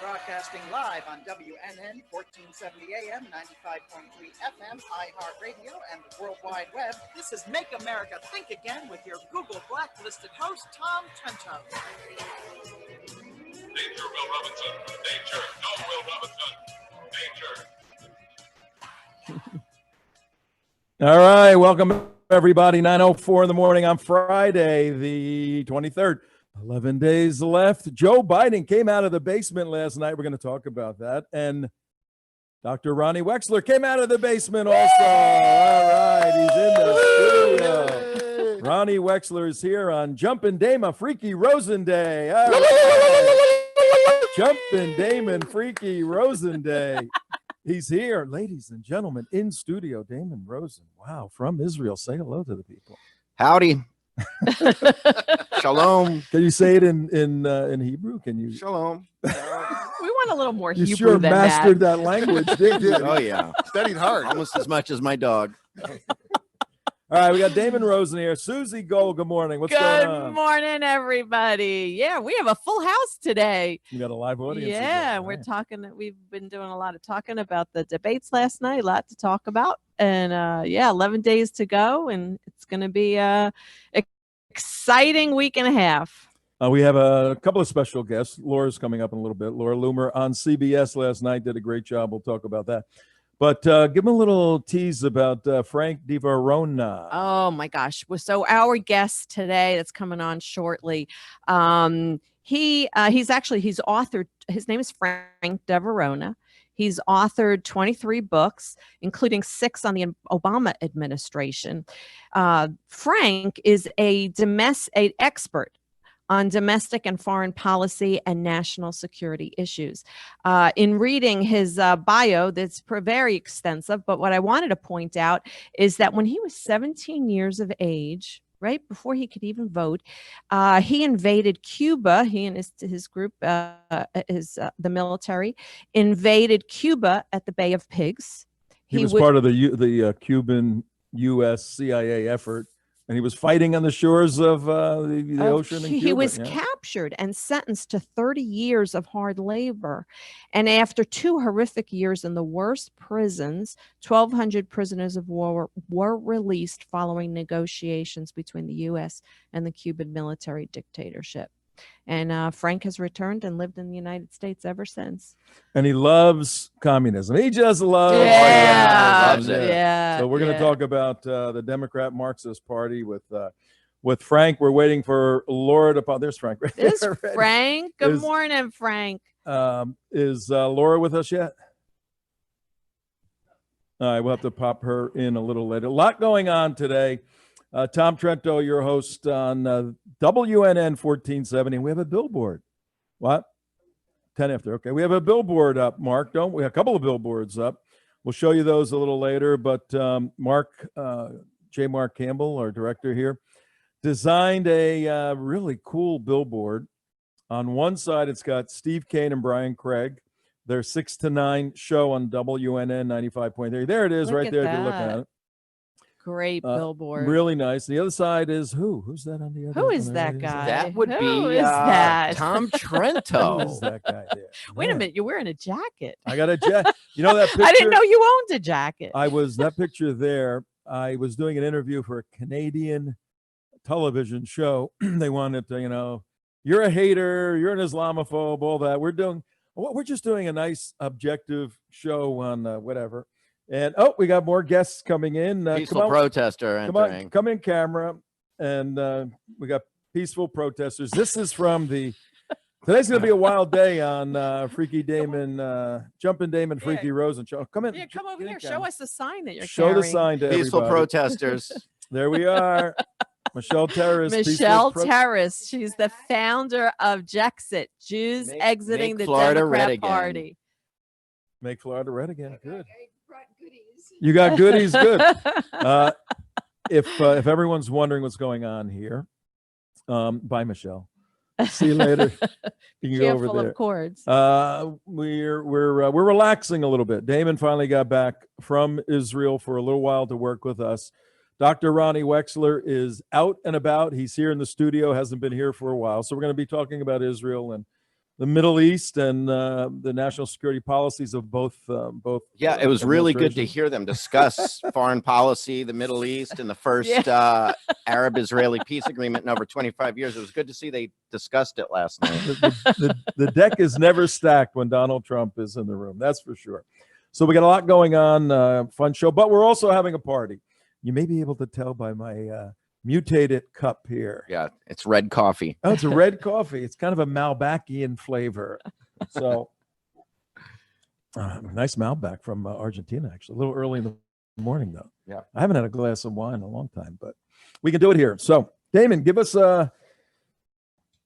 Broadcasting live on WNN 1470 AM, 95.3 FM, iHeartRadio, and the World Wide Web. This is Make America Think Again with your Google Blacklisted host, Tom Trento. Danger, Will Robinson. Danger. No, Will Robinson. Danger. All right. Welcome, everybody. 9:04 in the morning on Friday, the 23rd. 11 days left. Joe Biden came out of the basement last night. We're going to talk about that. And Dr. Ronnie Wexler came out of the basement also. All right. He's in the studio. Ronnie Wexler is here on Jumpin' Damon Freaky Rosen Day. All right. Jumpin' Damon Freaky Rosen Day. He's here, ladies and gentlemen, in studio. Damon Rosen. Wow. From Israel. Say hello to the people. Howdy. Shalom. Can you say it in Hebrew? Can you? Shalom. We want a little more You Hebrew sure than mastered that language, didn't you? Oh, yeah. Studied hard. Almost as much as my dog. All right, we got Damon Rosen here. Susie Gold, good morning. What's going on? Good morning, everybody. Yeah, we have a full house today. You got a live audience. Yeah, we're talking. We've been doing a lot of talking about the debates last night. A lot to talk about, and 11 days to go, and it's going to be a exciting week and a half. We have a couple of special guests. Laura's coming up in a little bit. Laura Loomer on CBS last night did a great job. We'll talk about that. But give them a little tease about Frank Varona. Oh my gosh! So our guest today, that's coming on shortly, he's authored. His name is Frank Varona. He's authored 23 books, including 6 on the Obama administration. Frank is an expert on domestic and foreign policy and national security issues. In reading his bio, that's very extensive, but what I wanted to point out is that when he was 17 years of age, right before he could even vote, he invaded Cuba. He and his group, the military, invaded Cuba at the Bay of Pigs. He was part of the Cuban U.S. CIA effort. And he was fighting on the shores of the ocean in Cuba. He was captured and sentenced to 30 years of hard labor. And after 2 horrific years in the worst prisons, 1,200 prisoners of war were released following negotiations between the U.S. and the Cuban military dictatorship. And Frank has returned and lived in the United States ever since. And he loves communism. He just loves loves it. Yeah. So we're going to talk about the Democrat Marxist Party with Frank. We're waiting for Laura to pop. There's Frank. Right There's there already. Frank. Good morning, Frank. Is Laura with us yet? All right, we'll have to pop her in a little later. A lot going on today. Tom Trento, your host on WNN 1470. We have a billboard. What? 10 after. Okay. We have a billboard up, Mark, don't we? A couple of billboards up. We'll show you those a little later. But Mark Campbell, our director here, designed a really cool billboard. On one side, it's got Steve Kane and Brian Craig. Their 6 to 9 show on WNN 95.3. There it is. Look right at there. that. If you're looking at it. Great billboard. Really nice. The other side is who? Who's that on the other? Who is that guy? That would Who be is that? Tom Who Trento. is that guy there? Wait Yeah. a minute, you're wearing a jacket. I got a jacket. You know that picture? I didn't know you owned a jacket. That picture there. I was doing an interview for a Canadian television show. They wanted to, you're a hater, you're an Islamophobe, all that. We're just doing a nice objective show on whatever. And we got more guests coming in. Peaceful protester entering. Come in, camera. And we got peaceful protesters. This is from today's going to be a wild day on Freaky Damon, Jumpin' Damon, Freaky Rosen show. Come in. Yeah, come over here. Show us the sign that you're Show carrying. the sign to Peaceful everybody. protesters. There we are. Michelle Terrace. Michelle Terrace. She's the founder of Jexit, Jews Exiting the Florida Democrat red again. Party. Make Florida red again. Good. You got goodies. Good. If everyone's wondering what's going on here, bye, Michelle. See you later. You can go over Careful there. of cords. We're relaxing a little bit. Damon finally got back from Israel for a little while to work with us. Dr. Ronnie Wexler is out and about. He's here in the studio, hasn't been here for a while. So we're going to be talking about Israel and the Middle East and the national security policies of both. Yeah, it was really good to administrations. hear them discuss foreign policy, the Middle East, and the first Arab-Israeli peace agreement in over 25 years. It was good to see they discussed it last night. The deck is never stacked when Donald Trump is in the room. That's for sure. So we got a lot going on, fun show, but we're also having a party. You may be able to tell by my mutated cup here. Yeah, it's red coffee. Oh, it's a red coffee. It's kind of a Malbacian flavor. So nice Malbec from Argentina, actually. A little early in the morning, though. Yeah. I haven't had a glass of wine in a long time, but we can do it here. So, Damon, give us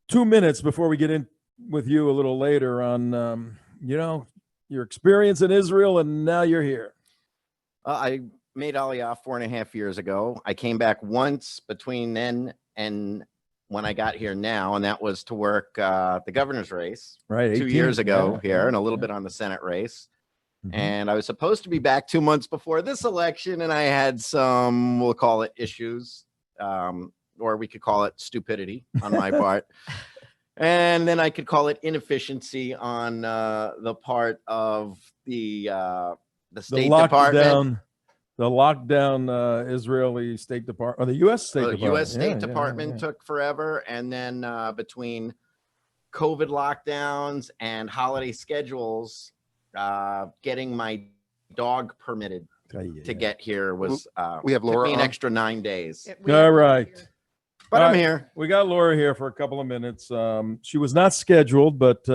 2 minutes before we get in with you a little later on, your experience in Israel, and now you're here. I made Aliyah 4.5 years ago. I came back once between then and when I got here now, and that was to work the governor's race Right, 2 years ago here, and a little bit on the Senate race. Mhm. And I was supposed to be back 2 months before this election, and I had some, we'll call it issues, or we could call it stupidity on my part. And then I could call it inefficiency on the part of the State Department. The lockdown Israeli State Department, or the U.S. State The Department. U.S. State Yeah, Department yeah. took forever, and then between COVID lockdowns and holiday schedules, getting my dog permitted to get here was We have took Laura me an on. extra 9 days. All right. But All I'm right. here. We got Laura here for a couple of minutes. She was not scheduled, but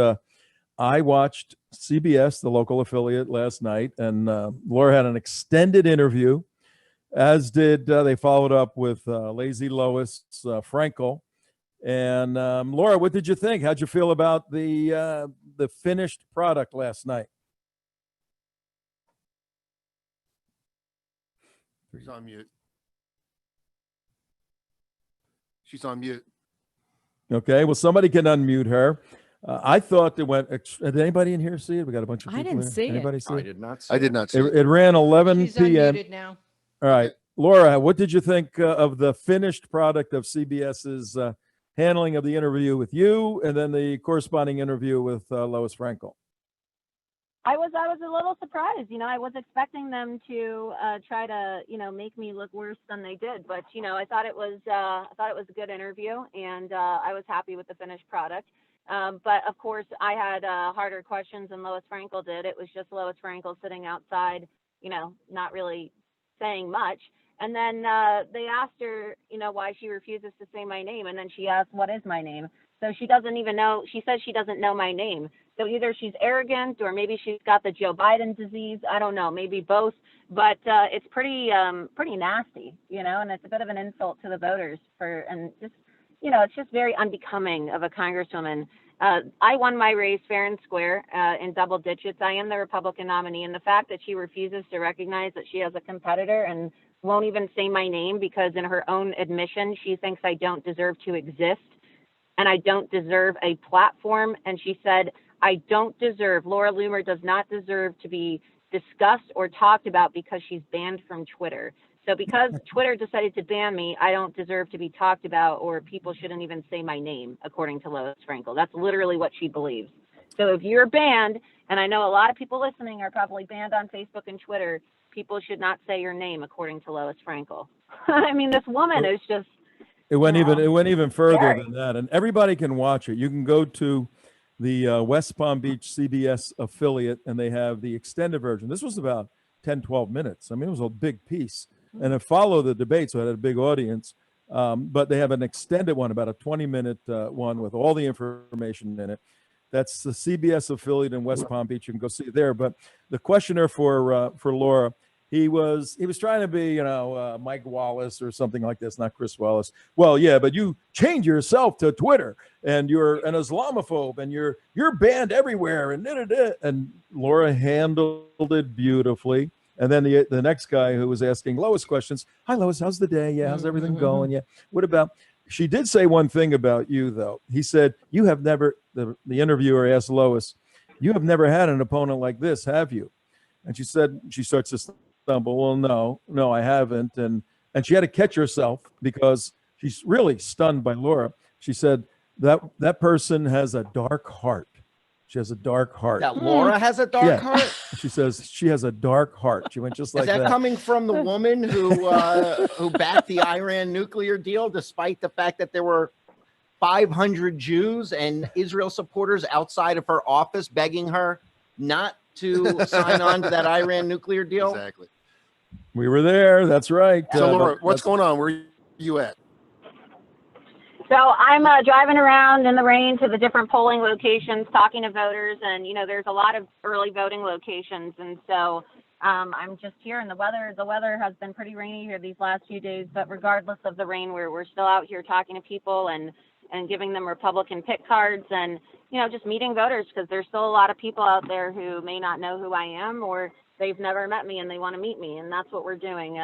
I watched CBS, the local affiliate, last night, and Laura had an extended interview, as did they followed up with Lazy Lois Frankel. And Laura, what did you think? How'd you feel about the finished product last night? She's on mute. She's on mute. Okay, well, somebody can unmute her. I thought it went. Did anybody in here see it? We got a bunch of I people. didn't here. see it. Anybody see I it? did not. See I did not see It, it. it ran 11 She's p.m. unmuted now. All right, Laura, what did you think of the finished product of CBS's handling of the interview with you, and then the corresponding interview with Lois Frankel? I was a little surprised. I was expecting them to try to, make me look worse than they did. But I thought it was a good interview, and I was happy with the finished product. But of course, I had harder questions than Lois Frankel did. It was just Lois Frankel sitting outside, not really saying much. And then they asked her, why she refuses to say my name, and then she asked, "What is my name?" So she doesn't even know. She says she doesn't know my name. So either she's arrogant or maybe she's got the Joe Biden disease. I don't know, maybe both. But it's pretty nasty, and it's a bit of an insult to the voters and it's just very unbecoming of a congresswoman. I won my race fair and square in double digits. I am the Republican nominee, and the fact that she refuses to recognize that she has a competitor and won't even say my name because in her own admission, she thinks I don't deserve to exist and I don't deserve a platform. And she said, Laura Loomer does not deserve to be discussed or talked about because she's banned from Twitter. So because Twitter decided to ban me, I don't deserve to be talked about, or people shouldn't even say my name, according to Lois Frankel. That's literally what she believes. So if you're banned, and I know a lot of people listening are probably banned on Facebook and Twitter, people should not say your name, according to Lois Frankel. I mean, this woman is just... It went even further Scary. than that, and everybody can watch it. You can go to the West Palm Beach CBS affiliate, and they have the extended version. This was about 10, 12 minutes. I mean, it was a big piece, and it followed the debate, so it had a big audience. But they have an extended one, about a 20-minute one with all the information in it. That's the CBS affiliate in West Palm Beach. You can go see it there. But the questioner for Laura, he was trying to be, Mike Wallace or something like this, not Chris Wallace. Well, yeah, but you change yourself to Twitter, and you're an Islamophobe, and you're banned everywhere, and da-da-da. And Laura handled it beautifully. And then the next guy who was asking Lois questions, "Hi, Lois, how's the day? Yeah, how's everything going? Yeah, what about?" She did say one thing about you, though. He said, "You have never." The interviewer asked Lois, "You have never had an opponent like this, have you?" And she said, she starts to stumble. "Well, no, I haven't." And And she had to catch herself because she's really stunned by Laura. She said that person has a dark heart. She has a dark heart. That Laura has a dark heart? She says she has a dark heart. She went just like that. Is that coming from the woman who backed the Iran nuclear deal, despite the fact that there were 500 Jews and Israel supporters outside of her office begging her not to sign on to that Iran nuclear deal? Exactly. We were there. That's right. So, Laura, what's going on? Where are you at? So I'm driving around in the rain to the different polling locations, talking to voters, and there's a lot of early voting locations, and so I'm just here. And the weather has been pretty rainy here these last few days, but regardless of the rain, we're still out here talking to people and giving them Republican pick cards and just meeting voters, because there's still a lot of people out there who may not know who I am, or they've never met me and they want to meet me, and that's what we're doing.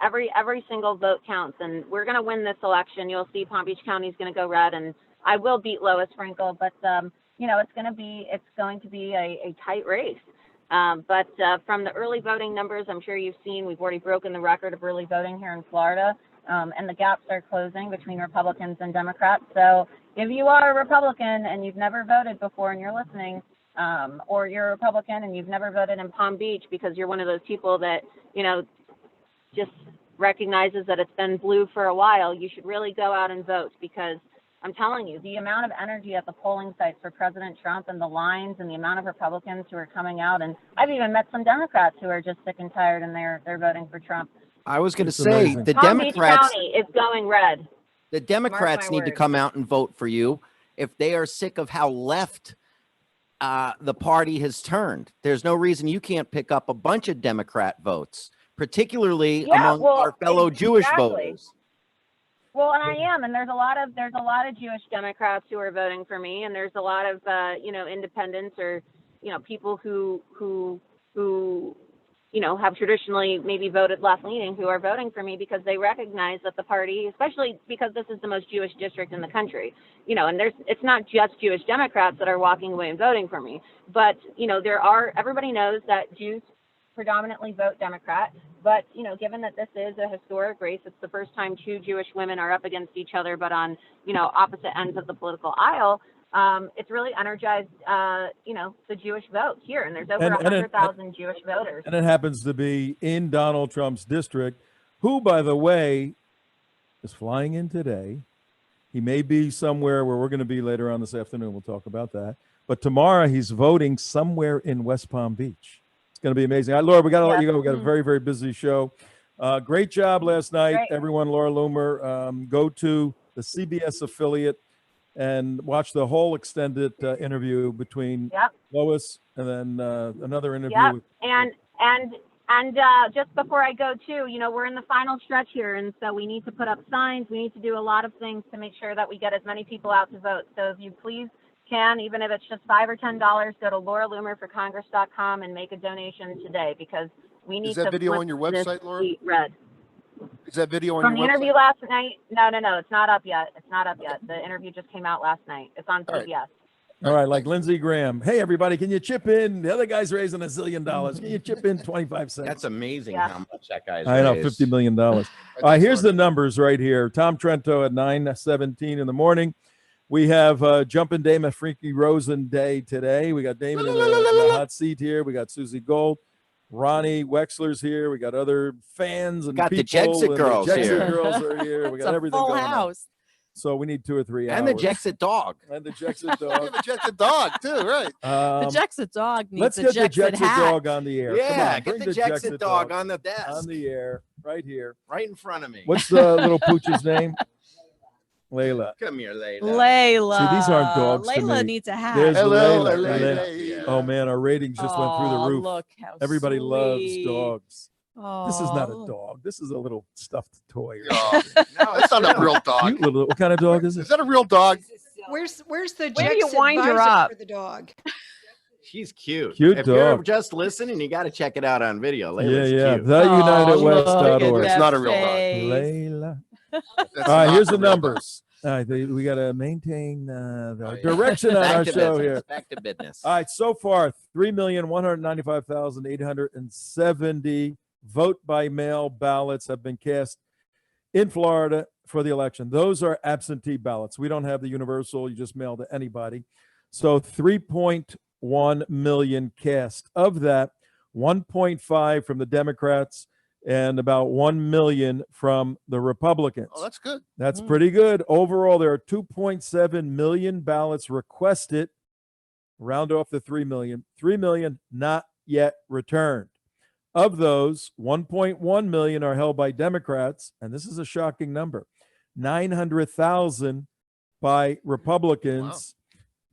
Every single vote counts, and we're going to win this election. You'll see Palm Beach County is going to go red, and I will beat Lois Sprinkle, but it's going to be a tight race. But from the early voting numbers, I'm sure you've seen we've already broken the record of early voting here in Florida, and the gaps are closing between Republicans and Democrats. So if you are a Republican and you've never voted before and you're listening, or you're a Republican and you've never voted in Palm Beach because you're one of those people that, just recognizes that it's been blue for a while, you should really go out and vote, because I'm telling you, the amount of energy at the polling sites for President Trump and the lines and the amount of Republicans who are coming out, and I've even met some Democrats who are just sick and tired and they're voting for Trump. I was going to It's say, amazing. the Palm Beach Democrats, County is going red. the Democrats need to words. come out and vote for you if they are sick of how left the party has turned. There's no reason you can't pick up a bunch of Democrat votes, particularly among our fellow Jewish voters. Well, and I am, and there's a lot of Jewish Democrats who are voting for me, and there's a lot of independents or people who have traditionally maybe voted left-leaning who are voting for me because they recognize that the party, especially because this is the most Jewish district in the country, and it's not just Jewish Democrats that are walking away and voting for me, but everybody knows that Jews predominantly vote Democrat, but given that this is a historic race, it's the first time two Jewish women are up against each other, but on opposite ends of the political aisle. It's really energized, the Jewish vote here, and there's over 100,000 Jewish voters. And it happens to be in Donald Trump's district, who, by the way, is flying in today. He may be somewhere where we're going to be later on this afternoon. We'll talk about that. But tomorrow he's voting somewhere in West Palm Beach. It's going to be amazing. Laura, we got to let you go. We got a very, very busy show. Great job last night, everyone. Laura Loomer, go to the CBS affiliate and watch the whole extended interview between Lois and then another interview. With And just before I go too, we're in the final stretch here, and so we need to put up signs. We need to do a lot of things to make sure that we get as many people out to vote. So if you please can, even if it's just $5 or $10, go to LauraLoomerForCongress.com and make a donation today, because we need to. Is that video flip on your website, Laura? Red. Is that video on From your the website? interview last night? No, it's not up yet. The interview just came out last night. It's on CBS. All right, like Lindsey Graham. Hey, everybody, can you chip in? The other guy's raising $1 zillion. Can you chip in 25 cents? That's amazing how much that guy's I know, raised. $50 million. All right, here's the numbers right here. Tom Trento at 9:17 in the morning. We have Jumpin' Damon Freaky Rosen Day today. We got Damon in the hot seat here. We got Susie Gold. Ronnie Wexler's here. We got other fans and got people. The Jexit girls the Jexit here. girls are here. We got everything full going house. on. So we need 2 or 3 hours. And the Jexit dog. And the Jexit You dog. have a Jexit dog too, right? The Jexit dog needs Let's a get the Jexit Jexit hat. dog on the air. Come Yeah, on, get bring the Jexit dog on the desk. on the air, right here. Right in front of me. What's the little pooch's name? Layla. Come here, Layla. Layla. See, these aren't dogs to Layla me. needs a hat. There's Hello, Layla. hello, And then- hello. Oh man, our ratings just went through the roof. Look how Everybody loves sweet. dogs. This is not a Aw. dog. This is a little stuffed toy. Oh, no, that's not a real dog. Cute little, what kind of dog is Is it? that a real dog? Where's the Where do Jexit you wind her visor up? for the dog? She's cute. Cute if you're dog. just listening, you got to check it out on video. Yeah, Layla's yeah. cute. TheUnitedWest.org. It's not a real dog. Layla. That's All right, not here's a the real numbers. All right, we got to maintain the Oh, yeah. direction on Back our to show business. here. Back to business. All right, so far, 3,195,870 vote by mail ballots have been cast in Florida for the election. Those are absentee ballots. We don't have the universal. You just mail to anybody. So 3.1 million cast. Of that, 1.5 from the Democrats and about 1 million from the Republicans. Oh, that's good. That's pretty good. Overall, there are 2.7 million ballots requested. Round off the 3 million. 3 million not yet returned. Of those, 1.1 million are held by Democrats, and this is a shocking number. 900,000 by Republicans.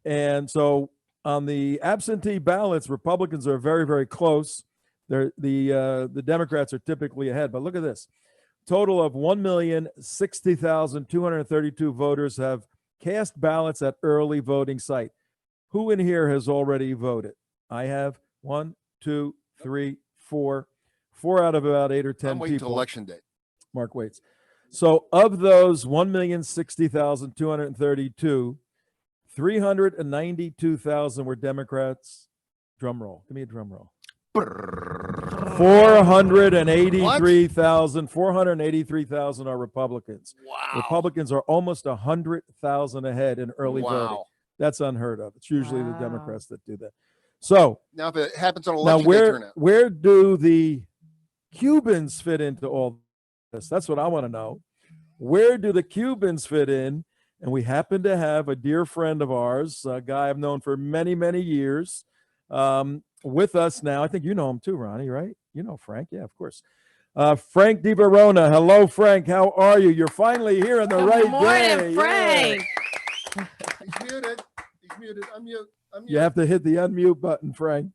Wow. And so on the absentee ballots, Republicans are very, very close. The Democrats are typically ahead. But look at this. Total of 1,060,232 voters have cast ballots at early voting site. Who in here has already voted? I have 1, 2, 3, 4. 4 out of about 8 or 10 I'm waiting people. till election day. Mark waits. So of those 1,060,232, 392,000 were Democrats. Drum roll. Give me a drum roll. 483,000 are Republicans. Wow. Republicans are almost 100,000 ahead in early voting. That's unheard of. It's usually the Democrats that do that. So now, if it happens on election day turnout, where do the Cubans fit into all this? That's what I want to know. Where do the Cubans fit in? And we happen to have a dear friend of ours, a guy I've known for many, many years, with us now. I think you know him too, Ronnie, right? You know Frank. Yeah, of course. Frank Di Varona. Hello, Frank. How are you? You're finally here on the right Good morning, day. Frank. he's muted. He's muted. Unmute. You have to hit the unmute button, Frank.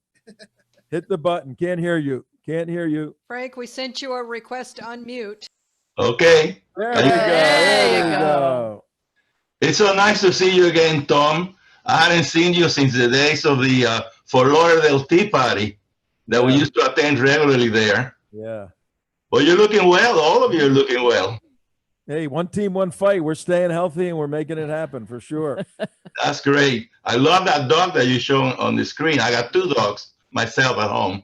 Hit the button. Can't hear you. Can't hear you. Frank, we sent you a request to unmute. Okay. There you go. There you go. It's so nice to see you again, Tom. I hadn't seen you since the days of the Fort Lauderdale Tea Party that we used to attend regularly there. Yeah. Well, you're looking well. All of you are looking well. Hey, one team, one fight. We're staying healthy and we're making it happen for sure. That's great. I love that dog that you showed on the screen. I got 2 dogs myself at home.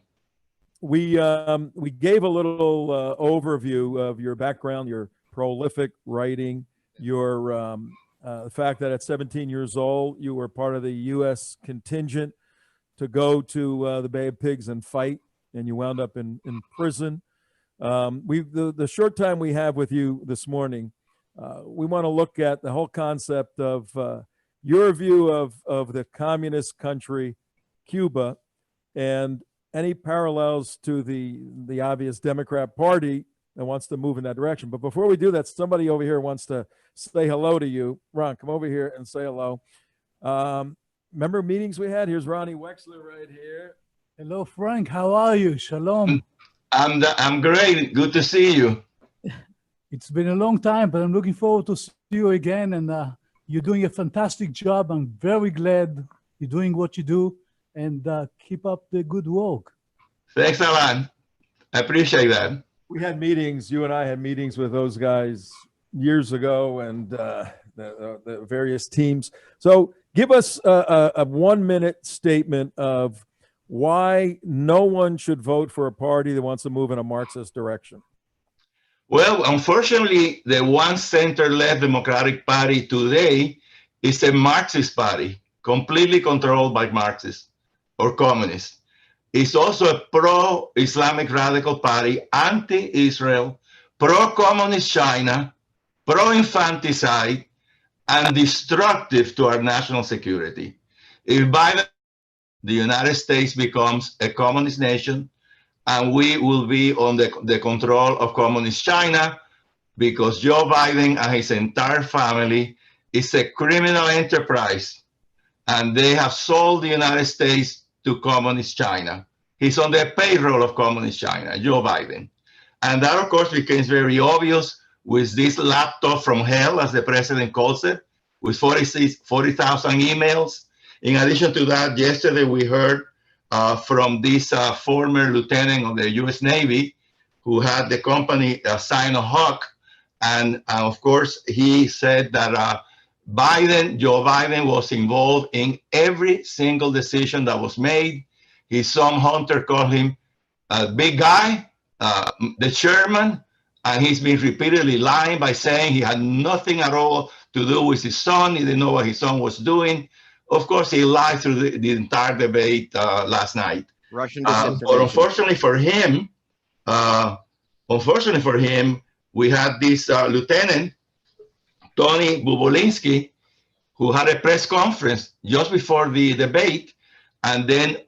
We gave a little overview of your background, your prolific writing, your the fact that at 17 years old you were part of the U.S. contingent to go to the Bay of Pigs and fight, and you wound up in prison. The short time we have with you this morning, we want to look at the whole concept of your view of the communist country, Cuba, and any parallels to the obvious Democrat Party that wants to move in that direction. But before we do that, somebody over here wants to say hello to you. Ron, come over here and say hello. Remember meetings we had? Here's Ronnie Wexler right here. Hello, Frank. How are you? Shalom. I'm great. Good to see you. It's been a long time, but I'm looking forward to see you again. And you're doing a fantastic job. I'm very glad you're doing what you do, and keep up the good work. Thanks a lot. I appreciate that. We had meetings. You and I had meetings with those guys years ago, and the various teams. So give us a 1-minute statement of why no one should vote for a party that wants to move in a Marxist direction. Well, unfortunately, the one center-left Democratic Party today is a Marxist party, completely controlled by Marxists or communists. It's also a pro-Islamic radical party, anti-Israel, pro-communist China, pro-infanticide, and destructive to our national security. If Biden, the United States becomes a communist nation, and we will be on the control of communist China, because Joe Biden and his entire family is a criminal enterprise, and they have sold the United States to communist China. He's on the payroll of communist China, Joe Biden. And that, of course, becomes very obvious with this laptop from hell, as the president calls it, with 40,000 emails. In addition to that, yesterday we heard from this former lieutenant of the U.S. Navy who had the company sign a hawk. And of course, he said that Joe Biden was involved in every single decision that was made. His son Hunter called him a big guy, the chairman, and he's been repeatedly lying by saying he had nothing at all to do with his son. He didn't know what his son was doing. Of course, he lied through the entire debate last night. Russian But disinformation. unfortunately for him, we had this lieutenant, Tony Bubolinsky, who had a press conference just before the debate, and then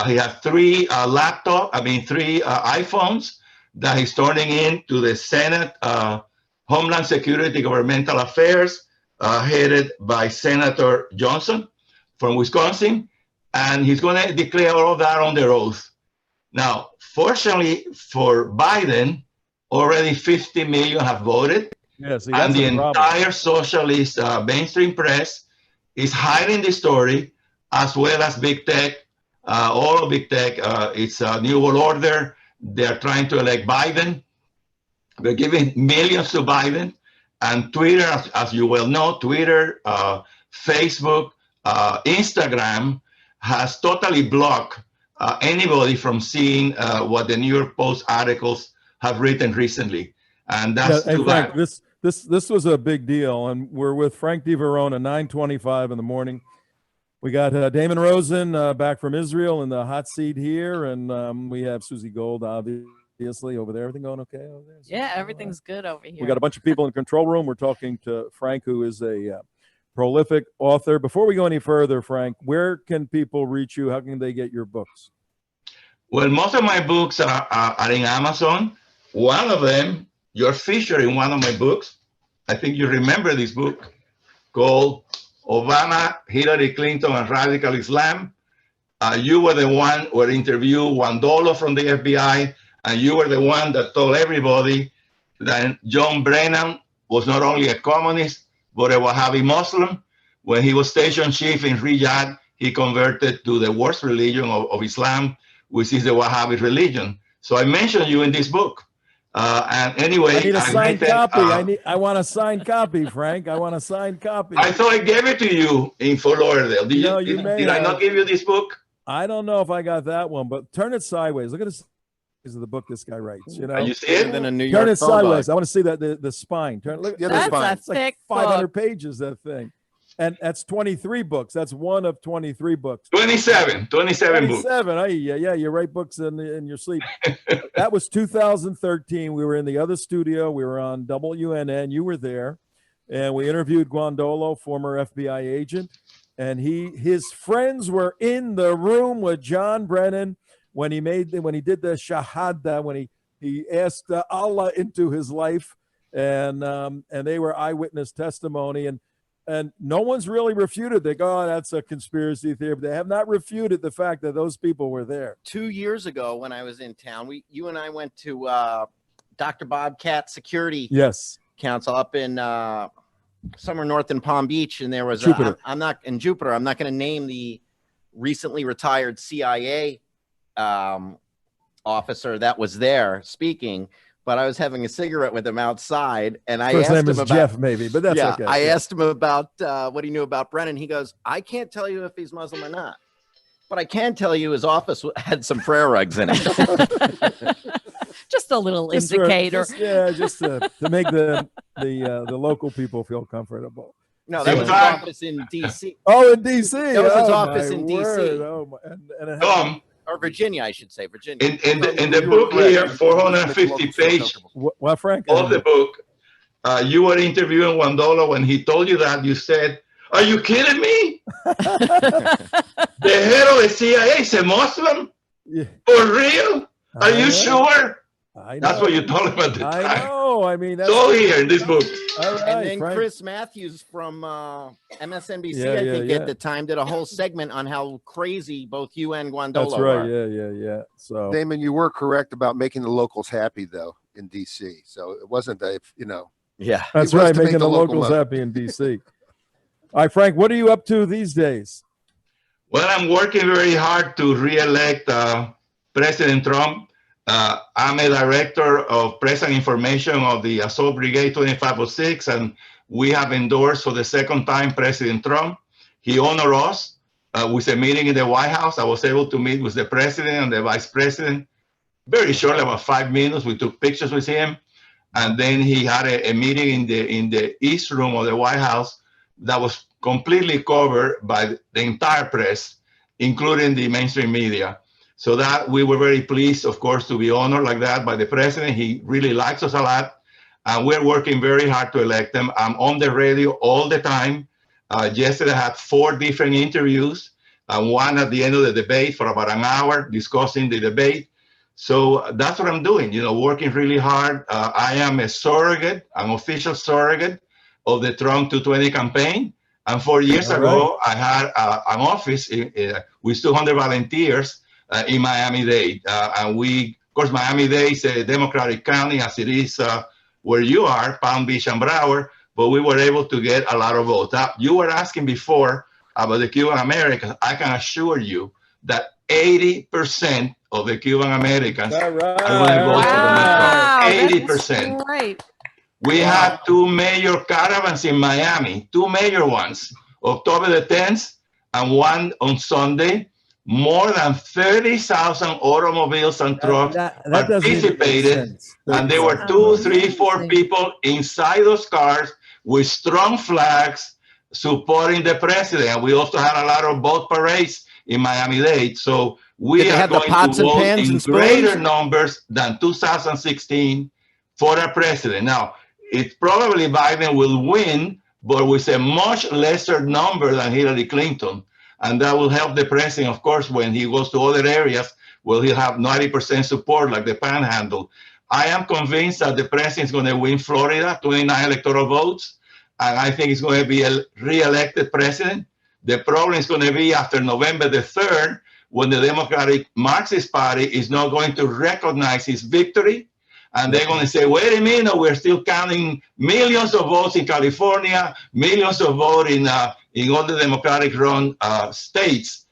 he had three iPhones that he's turning in to the Senate Homeland Security Governmental Affairs, headed by Senator Johnson from Wisconsin, and he's going to declare all of that under oath. Now, fortunately for Biden, already 50 million have voted. Yes, And the entire socialist mainstream press is hiding the story, as well as big tech. All of big tech, it's a new world order. They're trying to elect Biden. They're giving millions to Biden. And Twitter, as you well know, Twitter, Facebook, Instagram has totally blocked anybody from seeing what the New York Post articles have written recently. And that's too bad. Frank, this was a big deal, and we're with Frank Di Varona, 9:25 in the morning. We got Damon Rosen back from Israel in the hot seat here, and we have Susie Gold, obviously, over there. Everything going okay over there? Yeah, everything's good over here. We got a bunch of people in the control room. We're talking to Frank, who is a prolific author. Before we go any further, Frank, where can people reach you? How can they get your books? Well, most of my books are in Amazon. One of them, you're featured in one of my books. I think you remember this book called Obama, Hillary Clinton, and Radical Islam. You were the one who interviewed Wandolo from the FBI, and you were the one that told everybody that John Brennan was not only a communist, but a Wahhabi Muslim. When he was station chief in Riyadh, he converted to the worst religion of Islam, which is the Wahhabi religion. So I mentioned you in this book. And anyway, I need a signed copy. I want a signed copy, Frank. I want a signed copy. I thought I gave it to you in Fort Lauderdale. Did I not give you this book? I don't know if I got that one, but turn it sideways. Look at this. This is the book this guy writes. You know, you see it? Than a New York turn it sideways. bug. I want to see that the spine. Turn. Look, That's the spine. a It's like thick 500 book. pages. That thing, and that's 23 books. That's one of 23 books. 27 books. 27. Oh, yeah, you write books in your sleep. That was 2013. We were in the other studio. We were on WNN. You were there, and we interviewed Guandolo, former FBI agent, and his friends were in the room with John Brennan when he did the shahada, when he asked Allah into his life, and they were eyewitness testimony, and no one's really refuted. They go, oh, that's a conspiracy theory, but they have not refuted the fact that those people were there. 2 years ago, when I was in town, you and I went to Dr. Bobcat Security Council up in somewhere north in Palm Beach, and there was Jupiter. I'm not in Jupiter. I'm not going to name the recently retired CIA officer that was there speaking, but I was having a cigarette with him outside, and I First asked name him is about Jeff, maybe, but that's okay. I asked him about what he knew about Brennan. He goes, I can't tell you if he's Muslim or not, but I can tell you his office had some prayer rugs in it. Just a little Just indicator. just to make the local people feel comfortable. No, that was his office in D.C. Oh, in D.C. That was his Oh, office my in D.C. word. Oh, my. And it had- or Virginia, I should say, Virginia. In the book here, 450 pages what, Frank? of the book, you were interviewing Wandolo when he told you that. You said, "Are you kidding me? The head of the CIA is a Muslim? Yeah. For real? Are you sure?" I know. That's what you told him at the time. I know. I mean, that's So here in this book. all right, And then Frank. Chris Matthews from MSNBC, Yeah, I think yeah. at the time, did a whole segment on how crazy both you and Guandolo That's right. are. Yeah. So Damon, you were correct about making the locals happy, though, in D.C. So it wasn't that, Yeah. that's It was right. to make Making the the local locals love. happy in D.C. All right, Frank. What are you up to these days? Well, I'm working very hard to re-elect President Trump. I'm a director of press and information of the Assault Brigade 2506, and we have endorsed for the second time President Trump. He honored us with a meeting in the White House. I was able to meet with the president and the vice president very shortly, about 5 minutes. We took pictures with him. And then he had a meeting in the East Room of the White House that was completely covered by the entire press, including the mainstream media. So that we were very pleased, of course, to be honored like that by the president. He really likes us a lot. And we're working very hard to elect him. I'm on the radio all the time. Yesterday I had 4 different interviews, one at the end of the debate for about an hour discussing the debate. So that's what I'm doing, you know, working really hard. I am a surrogate, an official surrogate of the Trump 220 campaign. And 4 years ago, I had an office with 200 volunteers in Miami-Dade. And we, of course, Miami-Dade is a Democratic county as it is where you are, Palm Beach and Broward, but we were able to get a lot of votes. Now, you were asking before about the Cuban Americans. I can assure you that 80% of the Cuban Americans are going to vote for Donald Trump. 80%. Right. We had 2 major caravans in Miami, 2 major ones, October the 10th and one on Sunday. More than 30,000 automobiles and trucks participated, and there were 2, 3, 4 people inside those cars with strong flags supporting the president. We also had a lot of boat parades in Miami-Dade. So we are going to vote in greater numbers than 2016 for a president. Now, it probably Biden will win, but with a much lesser number than Hillary Clinton. And that will help the president, of course, when he goes to other areas, will he have 90% support like the Panhandle. I am convinced that the president is going to win Florida, 29 electoral votes, and I think he's going to be a re-elected president. The problem is going to be after November the 3rd, when the Democratic Marxist Party is not going to recognize his victory. And they're going to say, wait a minute, we're still counting millions of votes in California, millions of votes in all the Democratic-run states.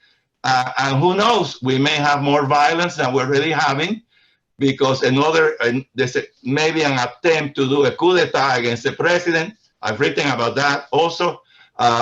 And who knows, we may have more violence than we're already having, because there's maybe an attempt to do a coup d'etat against the president. I've written about that also,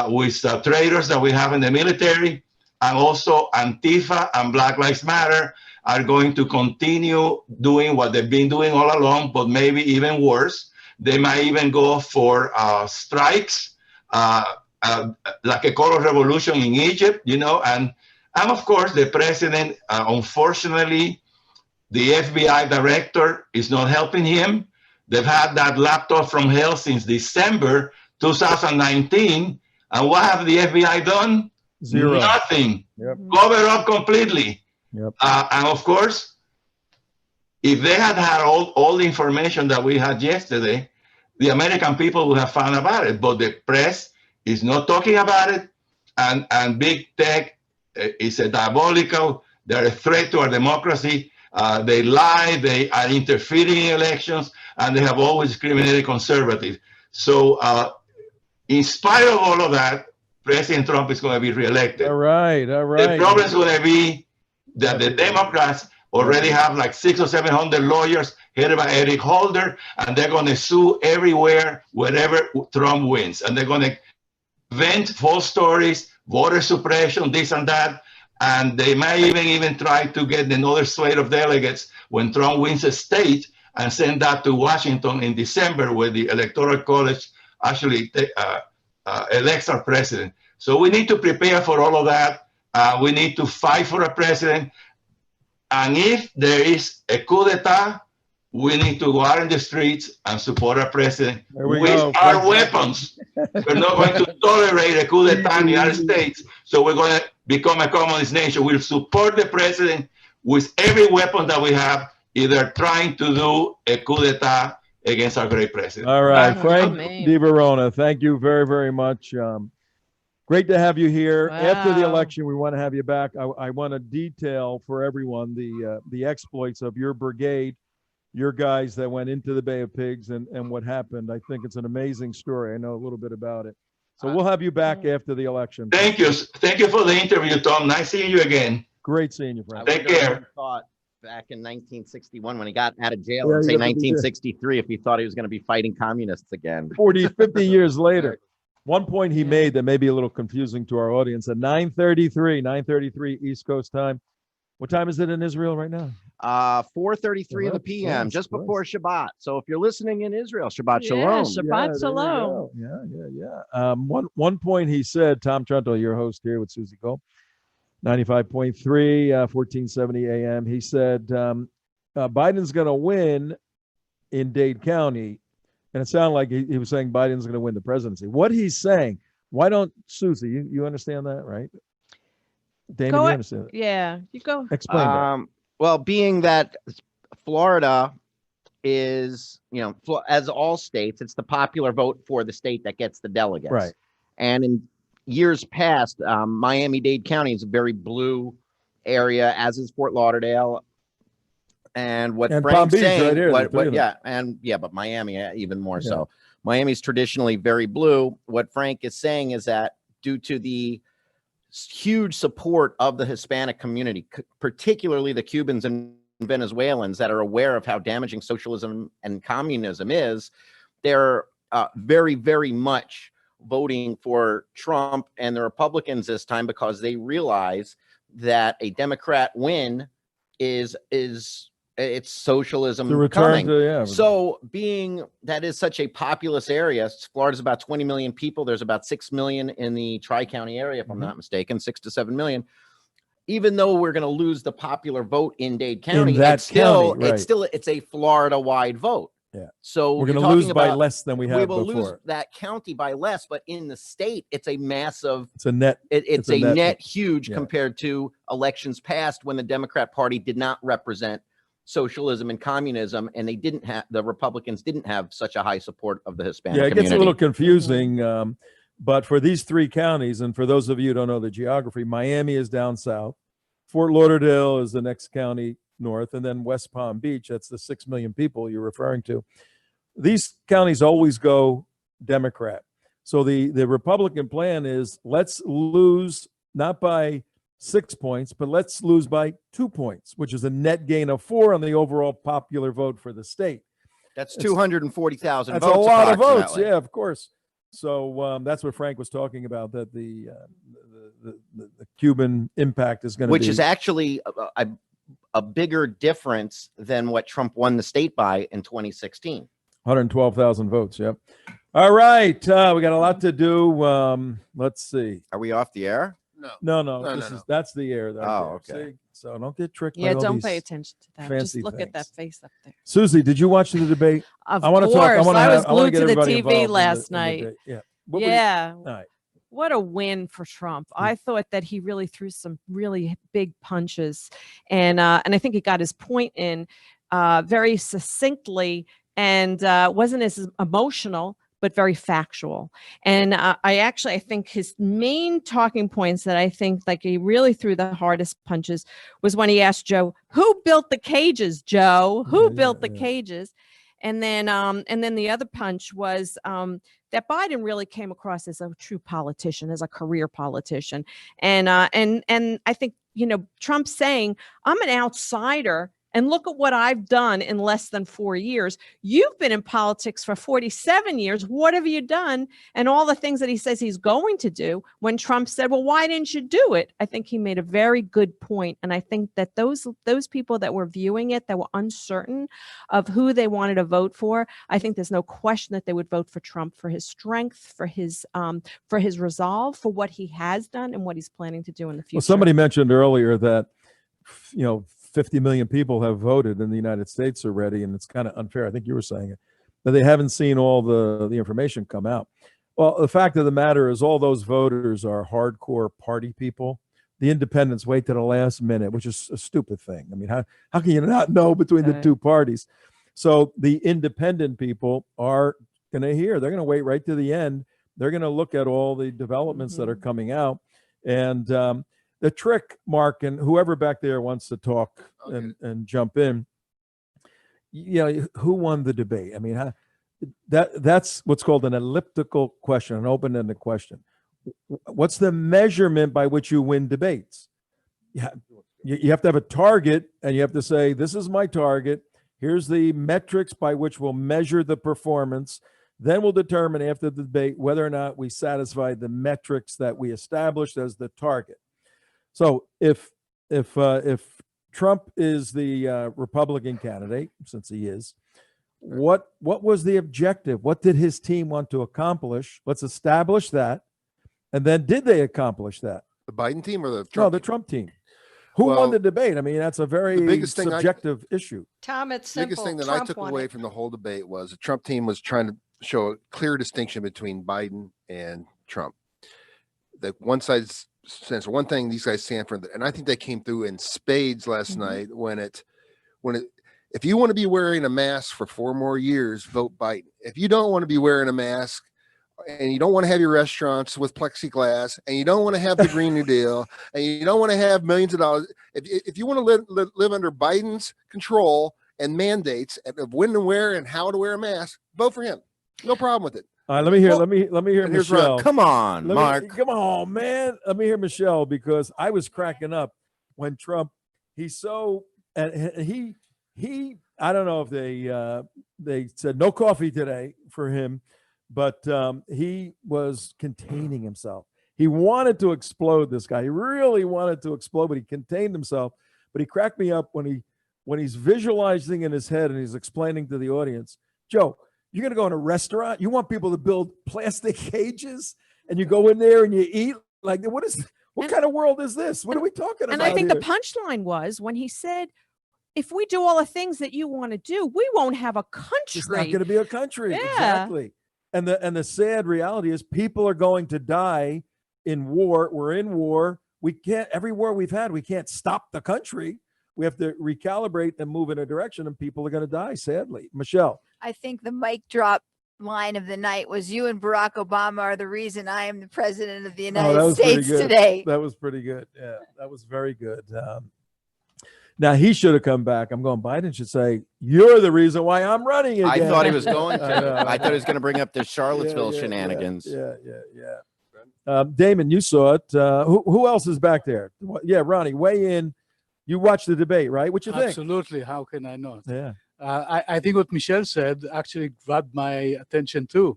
with traitors that we have in the military, and also Antifa and Black Lives Matter are going to continue doing what they've been doing all along, but maybe even worse. They might even go for strikes, like a color revolution in Egypt, you know, and of course the president, unfortunately, the FBI director is not helping him. They've had that laptop from hell since December 2019, and what have the FBI done? Zero. Nothing. Yep. Cover up completely. Yep. And of course, if they had all the information that we had yesterday, the American people would have found about it, but the press is not talking about it, and big tech is a diabolical. They're a threat to our democracy. They lie, they are interfering in elections, and they have always discriminated conservatives. So in spite of all of that, President Trump is going to be reelected. All right. The problem is going to be that the Democrats already have like 600 or 700 lawyers headed by Eric Holder, and they're going to sue everywhere, wherever Trump wins. And they're going to invent false stories, voter suppression, this and that. And they might even try to get another slate of delegates when Trump wins a state and send that to Washington in December, where the Electoral College actually elects our president. So we need to prepare for all of that. We need to fight for a president. And if there is a coup d'etat, we need to go out in the streets and support our president with our weapons. We're not going to tolerate a coup d'etat in the United States. So we're going to become a communist nation. We'll support the president with every weapon that we have, either trying to do a coup d'etat against our great president. All right, Frank Di Varona, thank you very, very much. Great to have you here. Wow. After the election, we want to have you back. I want to detail for everyone the exploits of your brigade, your guys that went into the Bay of Pigs, and what happened. I think it's an amazing story. I know a little bit about it. So we'll have you back after the election. Thank you. Thank you for the interview, Tom. Nice seeing you again. Great seeing you, Frank. Take care. Thought back in 1961 when he got out of jail, and say 1963 if he thought he was going to be fighting communists again. 50 years later. One point he made that may be a little confusing to our audience at 9:33 East Coast time. What time is it in Israel right now? 4:33 in the p.m. Yes, just close. before Shabbat. So if you're listening in Israel, Shabbat Yeah, Shalom. Shabbat there you Shalom. go. Yeah. One point he said, Tom Trento, your host here with Susie Cole, 95.3, 1470 AM. He said Biden's going to win in Dade County. And it sounded like he was saying Biden's going to win the presidency. What he's saying, why don't, Susie, you understand that, right? Damon, you understand that? Yeah, you go. Explain that. Well, being that Florida is, as all states, it's the popular vote for the state that gets the delegates. Right. And in years past, Miami-Dade County is a very blue area, as is Fort Lauderdale. And what And Frank's Palm Beach saying, right here, but Miami even more so. Miami's traditionally very blue. What Frank is saying is that due to the huge support of the Hispanic community, particularly the Cubans and Venezuelans that are aware of how damaging socialism and communism is, they're very, very much voting for Trump and the Republicans this time because they realize that a Democrat win is it's socialism To return coming. to, So being that is such a populous area, Florida's about 20 million people. There's about 6 million in the Tri-County area, if I'm not mistaken, 6 to 7 million. Even though we're going to lose the popular vote in Dade County, it's a Florida-wide vote. Yeah. So we're going to lose by less than we have before. We will lose that county by less, but in the state, it's a massive. It's a net. It's a net huge compared to elections past when the Democrat Party did not represent socialism and communism, and the Republicans didn't have such a high support of the Hispanic community. It gets a little confusing, but for these three counties, and for those of you who don't know the geography, Miami is down south, Fort Lauderdale is the next county north, and then West Palm Beach, that's the 6 million people you're referring to. These counties always go Democrat. So the Republican plan is let's lose not by 6 points, but let's lose by 2 points, which is a net gain of 4 on the overall popular vote for the state. That's 240,000 votes. That's a lot of votes. Yeah, of course. So that's what Frank was talking about, that the Cuban impact is going to be. Which is actually a bigger difference than what Trump won the state by in 2016. 112,000 votes. Yep. All right. We got a lot to do. Let's see. Are we off the air? No. That's the air. Oh, okay. See? So don't get tricked. Yeah, by all don't these pay attention to that. Just look at that face up there. Susie, did you watch the debate? Of I want course. to talk. I was glued to the TV TV last night. Yeah. All right. What a win for Trump. I thought that he really threw some really big punches, and I think he got his point in very succinctly, and wasn't as emotional, but very factual. And I think his main talking points that I think like he really threw the hardest punches was when he asked Joe, who built the cages, Joe? Who built the cages? And then the other punch was that Biden really came across as a true politician, as a career politician. And I think, Trump saying, I'm an outsider, and look at what I've done in less than 4 years. You've been in politics for 47 years. What have you done? And all the things that he says he's going to do. When Trump said, well, why didn't you do it? I think he made a very good point. And I think that those people that were viewing it, that were uncertain of who they wanted to vote for, I think there's no question that they would vote for Trump for his strength, for his resolve, for what he has done and what he's planning to do in the future. Well, somebody mentioned earlier that, 50 million people have voted in the United States already, and it's kind of unfair. I think you were saying it, but they haven't seen all the information come out. Well, the fact of the matter is all those voters are hardcore party people. The independents wait to the last minute, which is a stupid thing. I mean, how can you not know between the two parties? So the independent people are going to hear. They're going to wait right to the end. They're going to look at all the developments that are coming out. And the trick, Mark, and whoever back there wants to talk and jump in, who won the debate? I mean, that's what's called an elliptical question, an open-ended question. What's the measurement by which you win debates? You have to have a target, and you have to say, this is my target. Here's the metrics by which we'll measure the performance. Then we'll determine after the debate whether or not we satisfy the metrics that we established as the target. So if Trump is the Republican candidate, since he is. What was the objective? What did his team want to accomplish? Let's establish that. And then did they accomplish that? The Biden team or the Trump? No, the Trump team. Who Well, won the debate? I mean, that's a very biggest thing subjective issue. Tom, it's The simple. biggest thing that Trump I took won away it. from the whole debate was the Trump team was trying to show a clear distinction between Biden and Trump. That one side stands for one thing, these guys stand for, and I think they came through in spades last night when if you want to be wearing a mask for 4 more years, vote Biden. If you don't want to be wearing a mask and you don't want to have your restaurants with plexiglass and you don't want to have the Green New Deal and you don't want to have millions of dollars, if you want to live under Biden's control and mandates of when to wear and how to wear a mask, vote for him. No problem with it. All right, let me hear and here's Ron. Michelle. Come on, Mark. Come on, man. Let me hear Michelle, because I was cracking up when Trump, he's so, and he I don't know if they said no coffee today for him, but he was containing himself. He wanted to explode, this guy. He really wanted to explode, but he contained himself. But he cracked me up when he's visualizing in his head and he's explaining to the audience, Joe, you're going to go in a restaurant. You want people to build plastic cages and you go in there and you eat? Like, what kind of world is this? What are we talking about? And I think here? the punchline was when he said, if we do all the things that you want to do, we won't have a country. It's not going to be a country. Yeah. Exactly. And the sad reality is people are going to die in war. We're in war. We can't, every war we've had, we can't stop the country. We have to recalibrate and move in a direction, and people are going to die, sadly. Michelle. I think the mic drop line of the night was, you and Barack Obama are the reason I am the president of the United States today. That was pretty good. Yeah, that was very good. Now, he should have come back. I'm going, Biden should say, you're the reason why I'm running again. I thought he was going to. I I thought he was going to bring up the Charlottesville shenanigans. Yeah. Damon, you saw it. Who else is back there? Yeah, Ronnie, weigh in. You watched the debate, right? What you think? Absolutely. How can I not? Yeah. I think what Michelle said actually grabbed my attention too.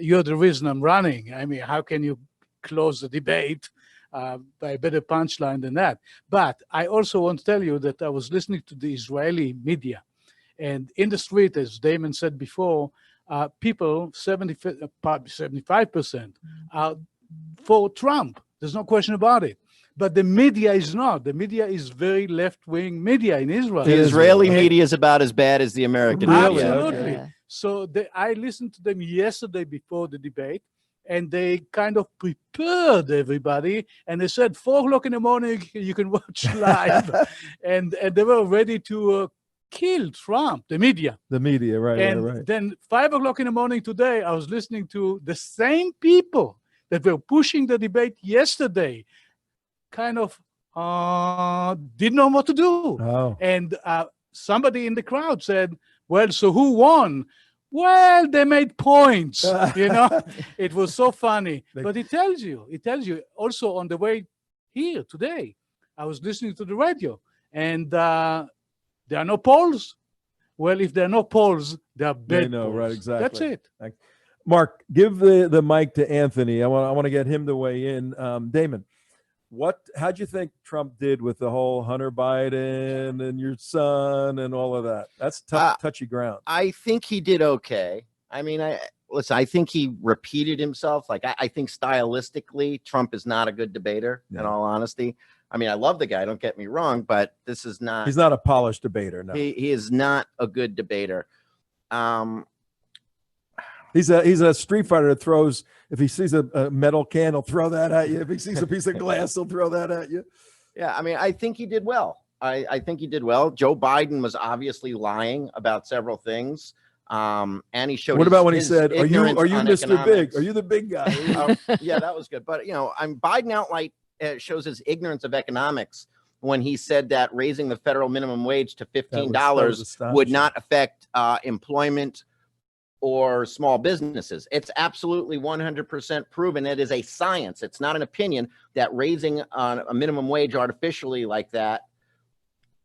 You're the reason I'm running. I mean, how can you close the debate by a better punchline than that? But I also want to tell you that I was listening to the Israeli media, and in the street, as Damon said before, people, 75% are for Trump. There's no question about it. But the media is not. The media is very left-wing media in Israel. The Israeli media is about as bad as the American media. Absolutely. Yeah. So I listened to them yesterday before the debate, and they kind of prepared everybody, and they said 4 o'clock in the morning you can watch live, and they were ready to kill Trump, the media. The media, right. And then 5 o'clock in the morning today, I was listening to the same people that were pushing the debate yesterday, kind of didn't know what to do. Oh. And somebody in the crowd said, well, so who won? Well, they made points, you know. It was so funny. But it tells you also on the way here today, I was listening to the radio, and there are no polls. Well, if there are no polls, there are bad polls. Right, exactly. That's it. Mark, give the mic to Anthony. I want to get him to weigh in. Damon, how'd you think Trump did with the whole Hunter Biden and your son and all of that? That's touchy ground. I think he did okay. I mean, I think he repeated himself. Like, I think stylistically, Trump is not a good debater, in all honesty. I mean, I love the guy, don't get me wrong, but this is not. He's not a polished debater, no. He is not a good debater. He's a street fighter that throws, if he sees a metal can, he'll throw that at you. If he sees a piece of glass, he'll throw that at you. Yeah, I mean, I think he did well. I think he did well. Joe Biden was obviously lying about several things. And he showed. What about when he said, "Are you Mr. Economics. Big? Are you the big guy?" Yeah, that was good. But Biden outright shows his ignorance of economics when he said that raising the federal minimum wage to $15 would not affect employment or small businesses. It's absolutely 100% proven. It is a science. It's not an opinion that raising a minimum wage artificially like that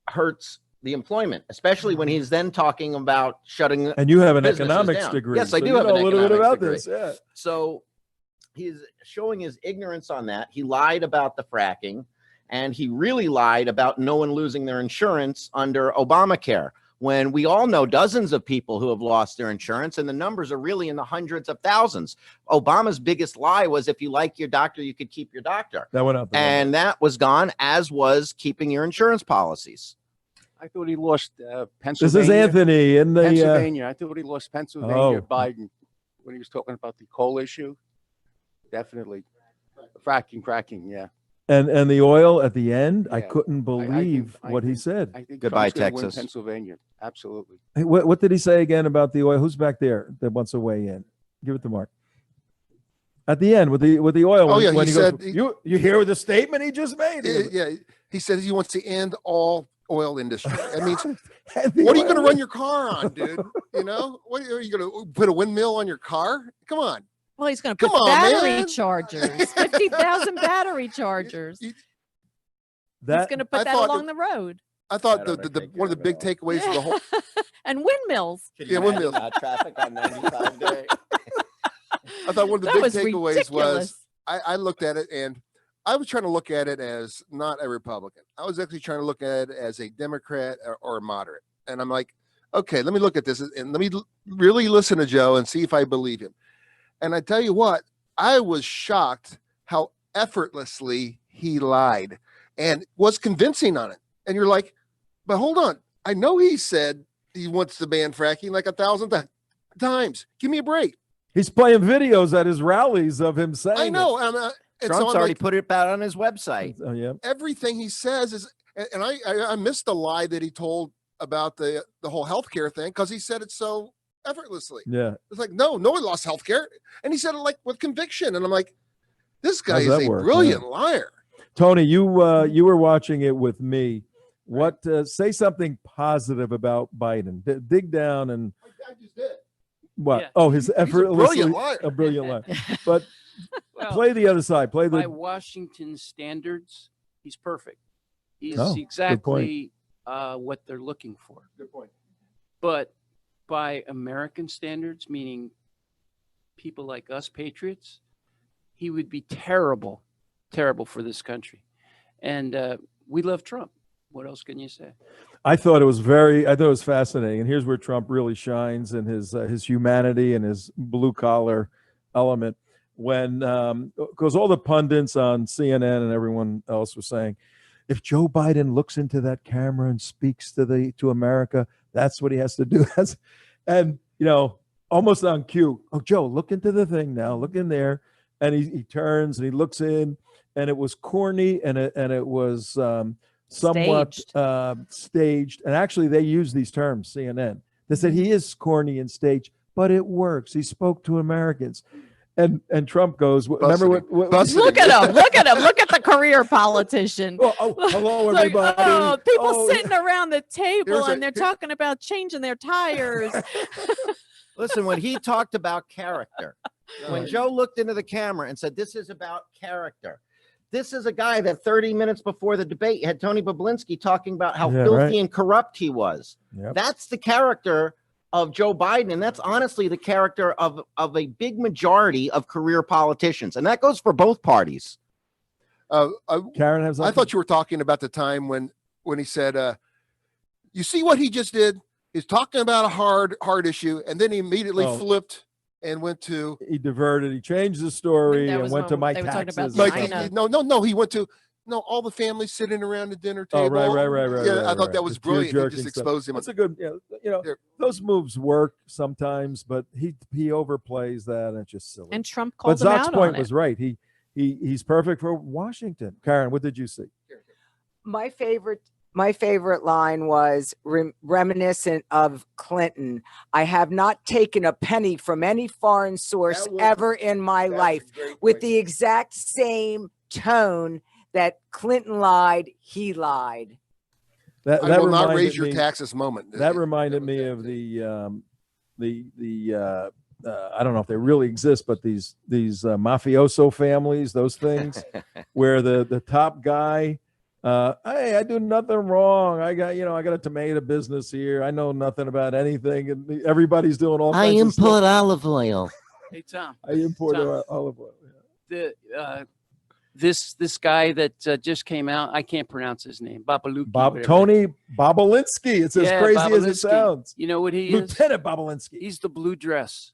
hurts the employment, especially when he's then talking about shutting. And you have an businesses economics down. degree. Yes, I so do you have know an a little bit economics about degree. this. Yeah. So he's showing his ignorance on that. He lied about the fracking. And he really lied about no one losing their insurance under Obamacare, when we all know dozens of people who have lost their insurance, and the numbers are really in the hundreds of thousands. Obama's biggest lie was if you like your doctor, you could keep your doctor. That went up. And that was gone, as was keeping your insurance policies. I thought he lost Pennsylvania. This is Anthony in the Pennsylvania. I thought he lost Pennsylvania. Oh. Biden, when he was talking about the coal issue. Definitely. Cracking, yeah. And the oil at the end, I Yeah. couldn't believe I what he think- said. I think Goodbye, Trump's gonna win Texas. Pennsylvania. Absolutely. Hey, what did he say again about the oil? Who's back there that wants to weigh in? Give it to Mark. At the end with the oil. Oh, yeah, when he goes, said- you hear the statement he just made. Yeah, he says he wants to end all oil industry. That means, And the what are you going to oil- run your car on, dude? You know, what are you going to put a windmill on your car? Come on. Well, he's going to put Come on, battery man. chargers, 50,000 battery chargers. He's That going to I put that thought along the road. I thought I the, don't the think one of the big takeaways of the whole And windmills. Yeah, windmill. Traffic on 95 day. I thought one of the That big was takeaways ridiculous. was I looked at it, and I was trying to look at it as not a Republican. I was actually trying to look at it as a Democrat or a moderate. And I'm like, okay, let me look at this and let me really listen to Joe and see if I believe him. And I tell you what, I was shocked how effortlessly he lied and was convincing on it. And you're like, but hold on. I know he said he wants to ban fracking like 1,000 times. Give me a break. He's playing videos at his rallies of him saying I know. it. And Trump's so I'm already like, put it out on his website. Oh, yeah. everything he says is, and I missed the lie that he told about the whole healthcare thing because he said it so effortlessly. Yeah. It's like, no one lost healthcare, and he said it like with conviction. And I'm like, this guy How's is that a work? brilliant liar. Tony, you were watching it with me. What say something positive about Biden? Dig down and I just did. what? Yeah. Oh, his effortlessly brilliant liar. a brilliant liar. But Well, play the other side. Play by the Washington standards, he's perfect. He's Oh, good point. exactly what they're looking for. Good point. But by American standards, meaning people like us, patriots, he would be terrible for this country. And we love Trump. What else can you say? I thought it was fascinating. And here's where Trump really shines in his humanity and his blue collar element. When because all the pundits on CNN and everyone else was saying, if Joe Biden looks into that camera and speaks to America, that's what he has to do. And almost on cue. Oh, Joe, look into the thing now. Look in there. And he turns and he looks in, and it was corny and it was somewhat staged. And actually, they use these terms, CNN. They said he is corny and staged, but it works. He spoke to Americans. And Trump goes, remember what Look at him. Look at him. Look at the career politician. Hello, Like, everybody. people sitting around the table Here's and they're talking about changing their tires. Listen, when he talked about character, when Joe looked into the camera and said, this is about character. This is a guy that 30 minutes before the debate had Tony Bablinski talking about how Yeah, filthy right. and corrupt he was. Yep. That's the character of Joe Biden. And that's honestly the character of a big majority of career politicians. And that goes for both parties. Karen has. I thought you were talking about the time when he said, you see what he just did? He's talking about a hard issue, and then he immediately flipped and went to he diverted. He changed the story That and was went to when my they were talking about taxes. China. no, he went to all the families sitting around the dinner Oh, table. right. Yeah, right, I thought right. that was The brilliant. He tear-jerking just stuff. exposed him. That's a good, those moves work sometimes, but he overplays that, and it's just silly. And Trump But called him Zach's out point on was it. right. He's perfect for Washington. Karen, what did you see? My favorite line was reminiscent of Clinton. I have not taken a penny from any foreign source ever in my life, with the exact same tone that Clinton lied, he lied. That I will not reminded raise your me- taxes moment. That reminded me of the I don't know if they really exist, but these mafioso families, those things, where the top guy, hey, I do nothing wrong. I got a tomato business here. I know nothing about anything, and everybody's doing all kinds of stuff. Olive oil. Hey, Tom. I import Tom. olive oil. The this guy that just came out, I can't pronounce his name, Babaluki. Tony Bobolinsky. It's as crazy as it Bobolinsky. sounds. You know what he Lieutenant is? Bobolinsky. He's the blue dress.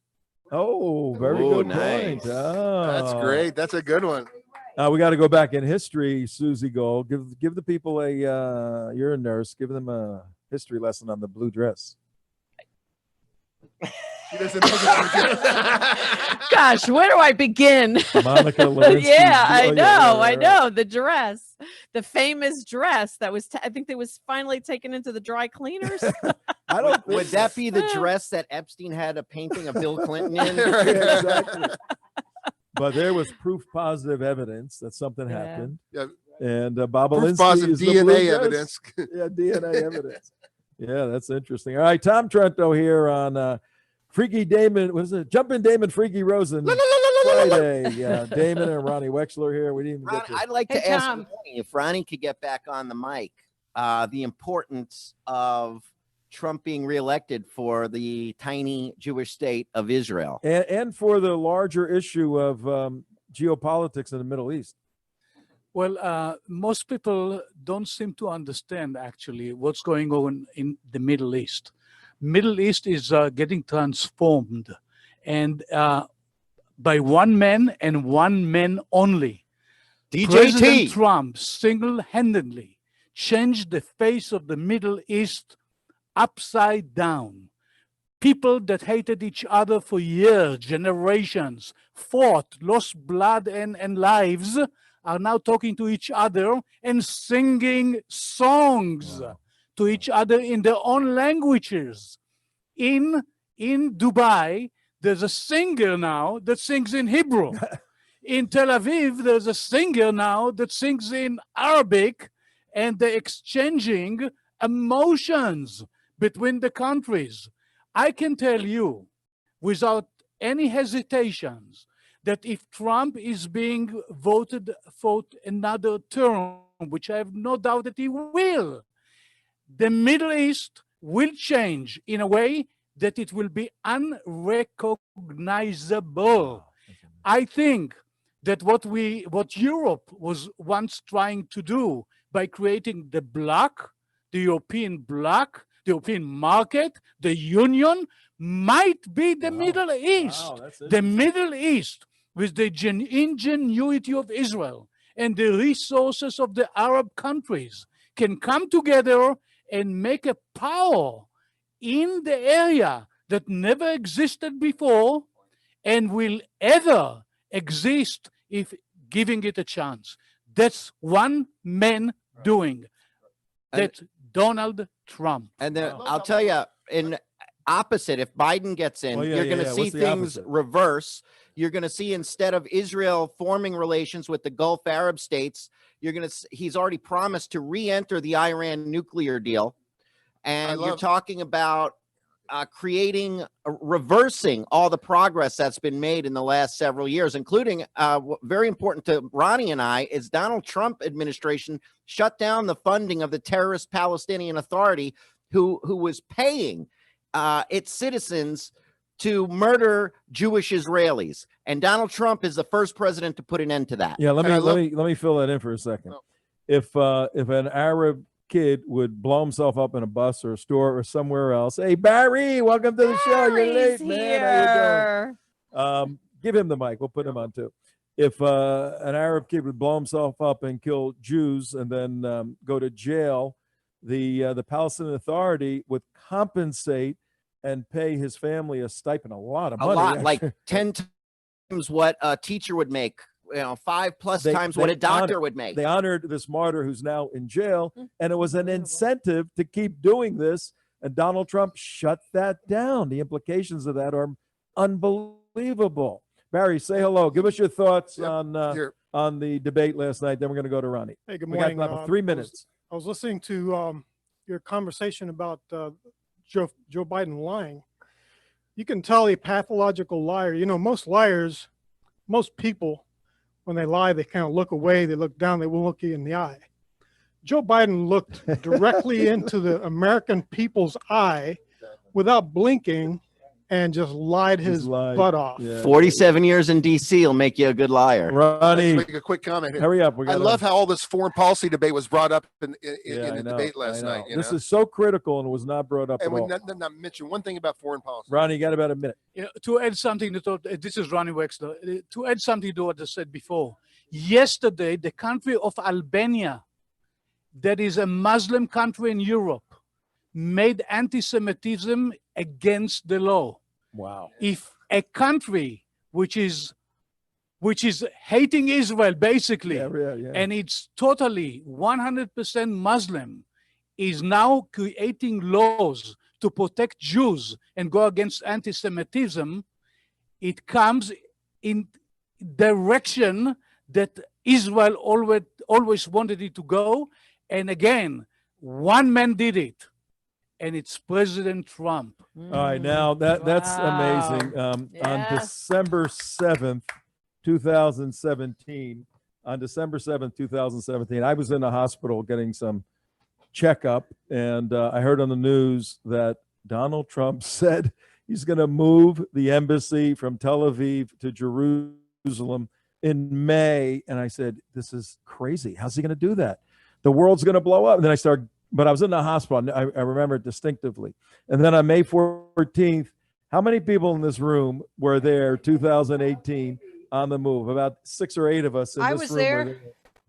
Oh, very Oh, good nice. point. Oh. That's great. That's a good one. We got to go back in history, Susie Gold. Give the people you're a nurse. Give them a history lesson on the blue dress. He doesn't know the Gosh, where do I begin? Monica Lewinsky. Yeah, I Oh, know, yeah, I right. know. The dress, the famous dress that was, I think that was finally taken into the dry cleaners. I don't Would that be the dress that Epstein had a painting of Bill Clinton in? Yeah, exactly. But there was proof positive evidence that something Yeah. happened. Yeah. And Proof Bobolinsky positive is the blue DNA dress. evidence. Yeah, DNA evidence. Yeah, that's interesting. All right, Tom Trento here on Freaky Damon. What is it? Jumpin' Damon, Freaky Rosen. Friday. Yeah, Damon and Ronnie Wexler here. We didn't even get to. I'd like Hey, to ask Tom. Ronnie, if Ronnie could get back on the mic, the importance of Trump being reelected for the tiny Jewish state of Israel. And for the larger issue of geopolitics in the Middle East. Well, most people don't seem to understand actually what's going on in the Middle East. Middle East is getting transformed, and by one man and one man only. President Trump single-handedly changed the face of the Middle East upside down. People that hated each other for years, generations, fought, lost blood and lives, are now talking to each other and singing songs to each other in their own languages. In Dubai, there's a singer now that sings in Hebrew. In Tel Aviv, there's a singer now that sings in Arabic, and they're exchanging emotions between the countries. I can tell you without any hesitations that if Trump is being voted for another term, which I have no doubt that he will, the Middle East will change in a way that it will be unrecognizable. I think that what Europe was once trying to do by creating the bloc, the European market, the union, might be the Middle East. The Middle East, with the ingenuity of Israel and the resources of the Arab countries, can come together and make a power in the area that never existed before and will ever exist if giving it a chance. That's one man doing. That's Donald Trump. And then I'll tell you, in opposite, if Biden gets in, you're going to see things reverse. You're going to see, instead of Israel forming relations with the Gulf Arab states, he's already promised to re-enter the Iran nuclear deal. And you're talking about reversing all the progress that's been made in the last several years, including very important to Ronnie and I, is Donald Trump administration shut down the funding of the terrorist Palestinian Authority, who was paying its citizens to murder Jewish Israelis. And Donald Trump is the first president to put an end to that. Yeah, let me fill that in for a second. If an Arab kid would blow himself up in a bus or a store or somewhere else, hey Barry, welcome to the show. You're late, man. How you doing? Give him the mic. We'll put him on too. If an Arab kid would blow himself up and kill Jews and then go to jail, the Palestinian Authority would compensate and pay his family a stipend, a lot of money. A lot, like 10 times what a teacher would make. 5+ times what a doctor would make. They honored this martyr who's now in jail, and it was an incentive to keep doing this. And Donald Trump shut that down. The implications of that are unbelievable. Barry, say hello. Give us your thoughts on the debate last night. Then we're going to go to Ronnie. Hey, good We morning. got about 3 minutes. I was listening to your conversation about Joe Biden lying. You can tell a pathological liar. Most liars, most people, when they lie, they kind of look away, they look down, they won't look you in the eye. Joe Biden looked directly into the American people's eye without blinking and just lied his butt off. Yeah. 47 years in DC will make you a good liar. Ronnie, Let's make a quick comment here. hurry up. I love how all this foreign policy debate was brought up in the debate I last know. night. This is so critical and was not brought up and at we all. not mention one thing about foreign policy. Ronnie, you got about a minute. You know, to add something to this is Ronnie Wexler. To add something to what I said before, yesterday the country of Albania, that is a Muslim country in Europe, made anti-Semitism against the law. Wow. If a country which is hating Israel basically, and it's totally 100% Muslim, is now creating laws to protect Jews and go against anti-Semitism, it comes in direction that Israel always wanted it to go. And again, one man did it, and it's President Trump. All right, now that's amazing. On December 7th, 2017, I was in the hospital getting some checkup, and I heard on the news that Donald Trump said he's going to move the embassy from Tel Aviv to Jerusalem in May. And I said, this is crazy. How's he going to do that? The world's going to blow up. And then but I was in the hospital. I remember it distinctively. And then on May 14th, how many people in this room were there 2018 on the move? About 6 or 8 of us in I this was room. there.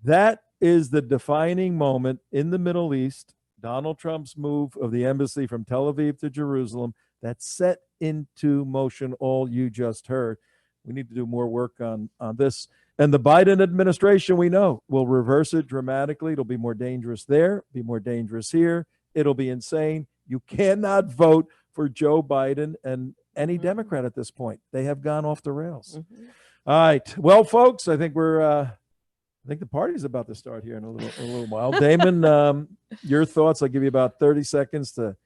That is the defining moment in the Middle East. Donald Trump's move of the embassy from Tel Aviv to Jerusalem that set into motion all you just heard. We need to do more work on this. And the Biden administration, we know, will reverse it dramatically. It'll be more dangerous there, be more dangerous here. It'll be insane. You cannot vote for Joe Biden and any Democrat at this point. They have gone off the rails. All right. Well, folks, I think I think the party's about to start here in a little while. Damon, your thoughts. I'll give you about 30 seconds to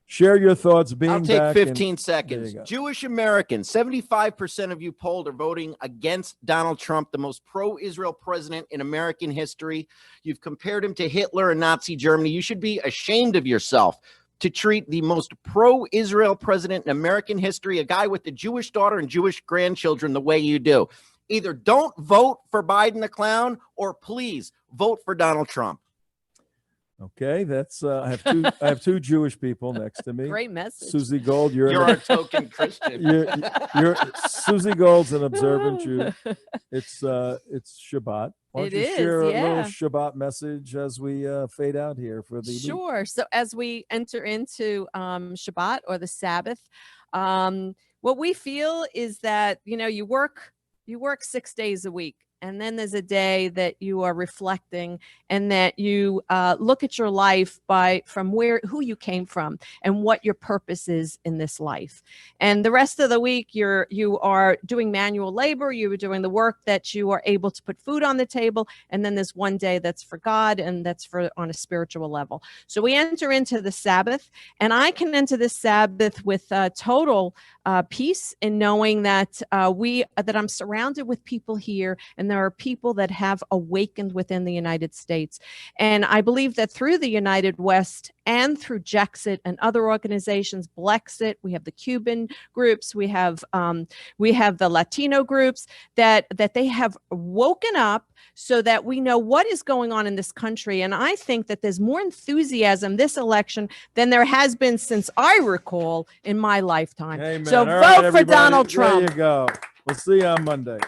share your thoughts. I'll take back 15 seconds. Jewish Americans, 75% of you polled are voting against Donald Trump, the most pro-Israel president in American history. You've compared him to Hitler and Nazi Germany. You should be ashamed of yourself to treat the most pro-Israel president in American history, a guy with a Jewish daughter and Jewish grandchildren, the way you do. Either don't vote for Biden the clown, or please vote for Donald Trump. Okay, that's I have two Jewish people next to me. Great message. Susie Gold, you're our token Christian. You're Susie Gold's an observant Jew. It's Shabbat. Why don't you share a little Shabbat message as we fade out here for the Sure. So as we enter into Shabbat or the Sabbath, what we feel is that you work 6 days a week. And then there's a day that you are reflecting, and that you look at your life from who you came from and what your purpose is in this life. And the rest of the week, you are doing manual labor. You are doing the work that you are able to put food on the table. And then there's one day that's for God, and that's on a spiritual level. So we enter into the Sabbath, and I can enter this Sabbath with total peace in knowing that that I'm surrounded with people here, and there are people that have awakened within the United States. And I believe that through the United West and through Jexit and other organizations, Blexit, we have the Cuban groups, we have the Latino groups, that they have woken up so that we know what is going on in this country. And I think that there's more enthusiasm this election than there has been since I recall in my lifetime. Amen. So All vote right, for everybody. Donald Trump. There you go. We'll see you on Monday.